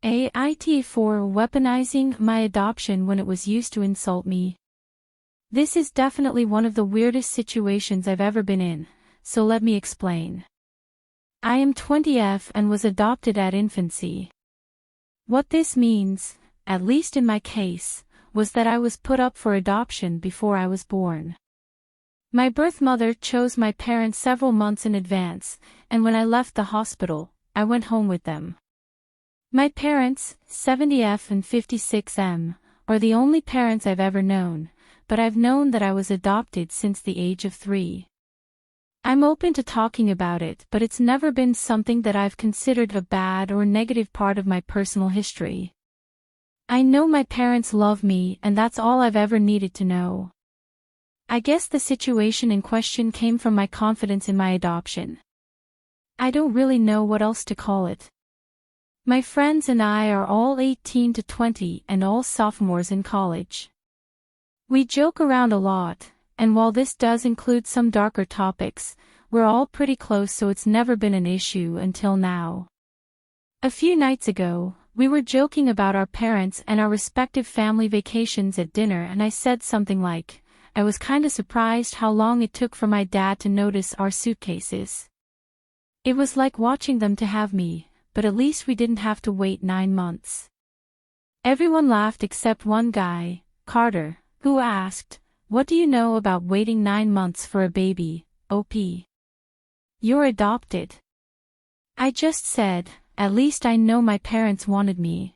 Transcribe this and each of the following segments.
AIT for weaponizing my adoption when it was used to insult me. This is definitely one of the weirdest situations I've ever been in, so let me explain. I am 20F and was adopted at infancy. What this means, at least in my case, was that I was put up for adoption before I was born. My birth mother chose my parents several months in advance, and when I left the hospital, I went home with them. My parents, 70F and 56M, are the only parents I've ever known, but I've known that I was adopted since the age of 3. I'm open to talking about it, but it's never been something that I've considered a bad or negative part of my personal history. I know my parents love me, and that's all I've ever needed to know. I guess the situation in question came from my confidence in my adoption. I don't really know what else to call it. My friends and I are all 18 to 20 and all sophomores in college. We joke around a lot, and while this does include some darker topics, we're all pretty close, so it's never been an issue until now. A few nights ago, we were joking about our parents and our respective family vacations at dinner, and I said something like, I was kinda surprised how long it took for my dad to notice our suitcases. It was like watching them to have me, but at least we didn't have to wait 9 months. Everyone laughed except one guy, Carter, who asked, "What do you know about waiting 9 months for a baby, OP? You're adopted." I just said, at least I know my parents wanted me.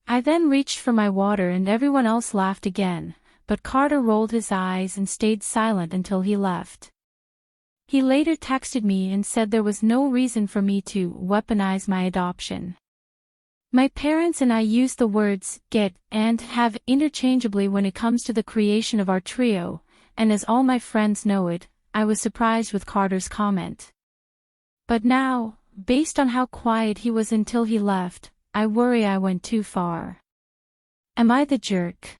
I then reached for my water and everyone else laughed again, but Carter rolled his eyes and stayed silent until he left. He later texted me and said there was no reason for me to weaponize my adoption. My parents and I use the words get and have interchangeably when it comes to the creation of our trio, and as all my friends know it, I was surprised with Carter's comment. But now, based on how quiet he was until he left, I worry I went too far. Am I the jerk?